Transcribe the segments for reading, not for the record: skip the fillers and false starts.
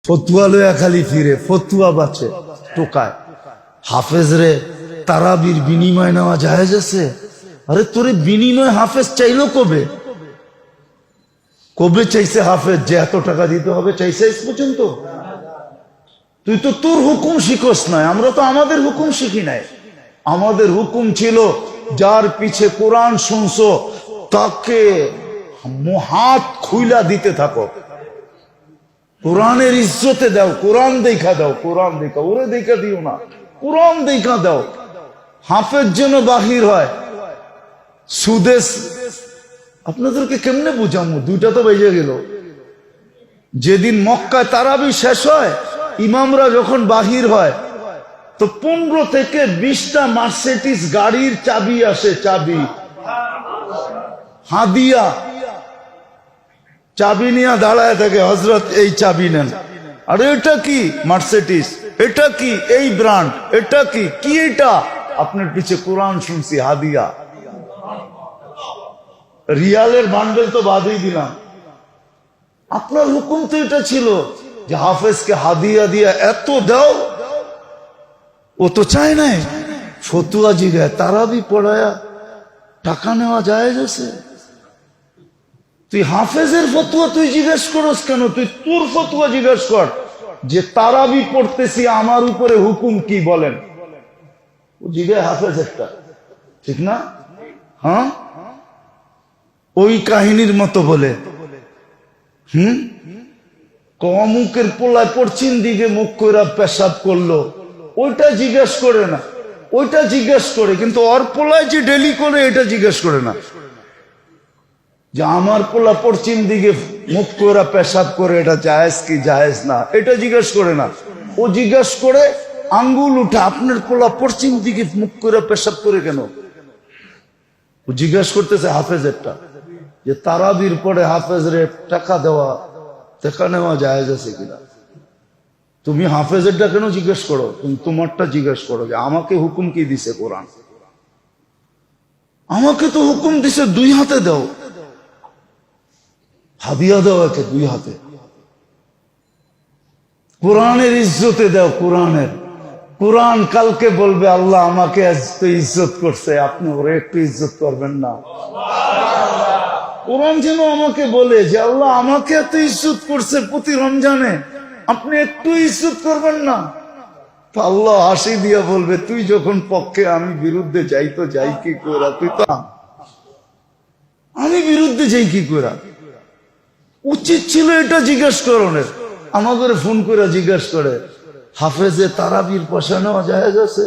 ফতুয়া লয়া খালি ফিরে, ফতুয়া বাঁচে টোকায়। হাফেজ রে তারাবির বিনিময় নেওয়া জায়েজ আছে? আরে তোরে বিনিময় হাফেজ চাইলো কবে? কবে চাইছে হাফেজ যে এত টাকা দিতে হবে? চাইছে আজ পর্যন্ত? তুই তো তোর হুকুম শিখোস নয়, আমরা তো আমাদের হুকুম শিখি নাই। আমাদের হুকুম ছিল যার পিছে কোরআন শুনছো তাকে হাত খুইলা দিতে থাকো, কোরআনের ইজ্জতে দাও, কোরআন দেখা দাও, কোরআন দেখা, ওরে দেখা দিও না, কোরআন দেখা দাও। হাফেজ যেন বাহির হয় সুদেশ। আপনাদেরকে কেমনে বুঝামো? দুইটা তো বেজে গেল। যেদিন মক্কায় তারাবি শেষ হয়, ইমামরা যখন বাহির হয় তো 15 থেকে 20টা মার্সিডিজ গাড়ির চাবি আসে, চাবি হাদিয়া, চাবি নিয়ে দাঁড়ায় থাকে, হযরত এই চাবি নেন। আর এটা কি? মার্সিডিজ। এটা কি? এই ব্র্যান্ড। এটা কি? কি এটা? আপনার পিছে কোরআন শুনছি, হাদিয়া। রিয়ালের বান্ডেল তো বাদই দিলাম। আপনার হুকুম তো এটা ছিল যে হাফেজকে হাদিয়া দিয়া এত দাও। ও তো চায় নাই। ফতুয়া জিগায় তারাবি পড়ায়া টাকা নেওয়া জায়েজ আছে? তুই হাফেজের ফতুয়া তুই জিজ্ঞেস করস কেন? তুই তোর ফতুয়া জিজ্ঞেস কর যে তারাবি পড়তেছি, আমার উপরে হুকুম কি বলেন। ও জিগায় হাফেজ একটা, ঠিক না? হ্যাঁ, ওই কাহিনীর মতো বলে অমুকের পোলায় পশ্চিম দিকে মুখ কইরা পেশাব করলো, ওইটা জিজ্ঞেস করে না। ওইটা জিজ্ঞেস করে, কিন্তু ওর পোলায় যে ডেলি করে এটা জিজ্ঞেস করে না। যে আমার পোলা পশ্চিম দিকে মুখ কইরা পেশাব করে, এটা জায়েজ কি জায়েজ না, এটা জিজ্ঞেস করে না। ও জিজ্ঞেস করে আঙ্গুল উঠে, আপনার পোলা পশ্চিম দিকে মুখ কইরা পেশাব করে কেন? ও জিজ্ঞেস করতেছে হাফেজেরটা যে তারাবির পরে হাফেজরে টাকা দেওয়া, টাকা নেওয়া জায়েজ আছে কিনা। তুমি হাফেজেরটা কেন জিজ্ঞেস করো? তুমি তোমারটা জিজ্ঞেস করো যে আমাকে হুকুম কি দিছে কোরআন। আমাকে তো হুকুম দিছে 2 হাতে দাও, হাদিয়া দাও একে 2 হাতে, কোরআনের ইজ্জতে দাও। কোরআনের, কোরআন কালকে বলবে আল্লাহ আমাকে আজ তো ইজ্জত করছে, আপনি ওরে একটু ইজ্জত করবেন না। কোরআন যেন আমাকে বলে যে আল্লাহ আমাকে এত ইজ্জত করছে প্রতি রমজানে, আপনি একটু ইজ্জত করবেন না। তো আল্লাহ হাসি দিয়া বলবে তুই যখন পক্ষে, আমি বিরুদ্ধে যাই তো যাই কি করা? তুই তো, আমি বিরুদ্ধে যাই কি করা? উচিত ছিল এটা জিজ্ঞেস করণের। আমাদের ফোন করে জিজ্ঞেস করে হাফেজে তারাবির পয়সা নেওয়া জায়েজ আছে?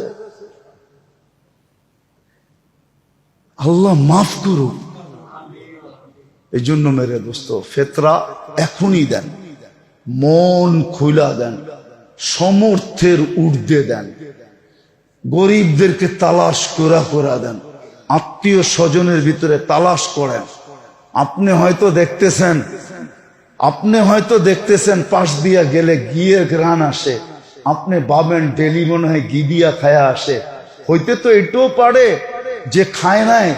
আল্লাহ মাফ করুক। এই জন্য মেরে দোস্ত, ফেতরা এখনই দেন, মন খুলা দেন, সমর্থের ঊর্ধ্বে দেন, গরিবদেরকে তালাশ করা দেন, আত্মীয় স্বজনের ভিতরে তালাশ করেন। আপনি হয়তো দেখতেছেন পাশ দিয়া গেলে গিয়ের ঘ্রাণ আসে, আপনি ভাবেন ডেলি মনে হয় ঘি দিয়া খায়া আসে। হইতে তো এটাও পারে যে খায় নাই,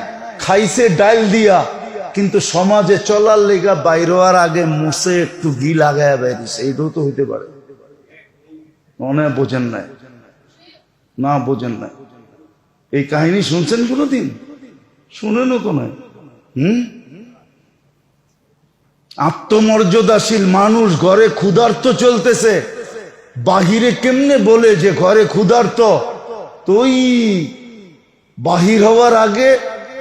খাইছে ডাইল দিয়া, কিন্তু সমাজে চলার লেগা বাইর হওয়ার আগে মুসে একটু ঘি লাগায় বেরিয়েছে। এইটাও তো হইতে পারে। মনে বোঝেন নাই? না বোঝেন নাই। এই কাহিনী শুনছেন কোনোদিন? শুনেনও তো নয়। আত্মমর্যাদাশীল মানুষ ঘরে ক্ষুধার্ত চলতেছে, বাহিরে কেমনে বলে যে ঘরে ক্ষুধার্ত? তো ওই বাহির হওয়ার আগে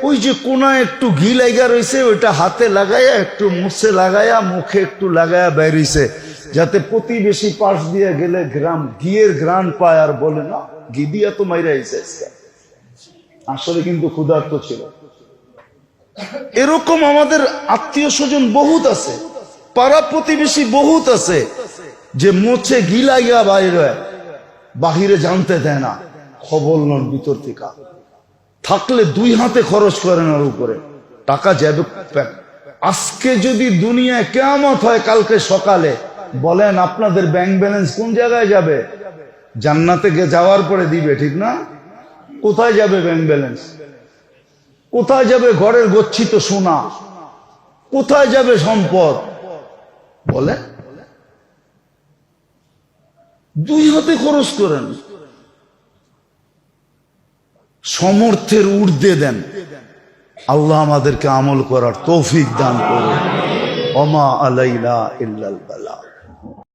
ওই যে কোনায় একটু ঘি লাগা রয়েছে, ওইটা হাতে লাগাইয়া একটু মুছে লাগাইয়া মুখে একটু লাগাইয়া বেরিয়েছে, যাতে প্রতিবেশী পাশ দিয়ে গেলে ঘিয়ের ঘ্রাণ পায় আর বলে না ঘি দিয়া তো মাইরা আইছে। আসলে কিন্তু ক্ষুধার্ত ছিল। এরকম আমাদের আত্মীয় স্বজন বহুত আছে, পাড়া প্রতিবেশী বহুত আছে যে মোছে ঘি লাগিয়া বাইর হয়, বাহিরে জানতে দেয় না, খবর নন ভিতর থেকে। থাকলে 2 হাতে খরচ করেন ওর উপরে, টাকা যাবে। আজকে যদি দুনিয়ায় কিয়ামত হয় কালকে সকালে, বলেন আপনাদের ব্যাংক ব্যালেন্স কোন জায়গায় যাবে? জান্নাতে যাওয়ার পরে দিবে, ঠিক না? কোথায় যাবে ব্যাংক ব্যালেন্স? কোথায় যাবে ঘরের গচ্ছিত সোনা? কোথায় যাবে সম্পদ? বলে দুই হাতে খরচ করেন, সমর্থের ঊর্ধ্বে দেন। আল্লাহ আমাদেরকে আমল করার তৌফিক দান করুন। ওমা আলাইনা ইল্লাল বালাগ।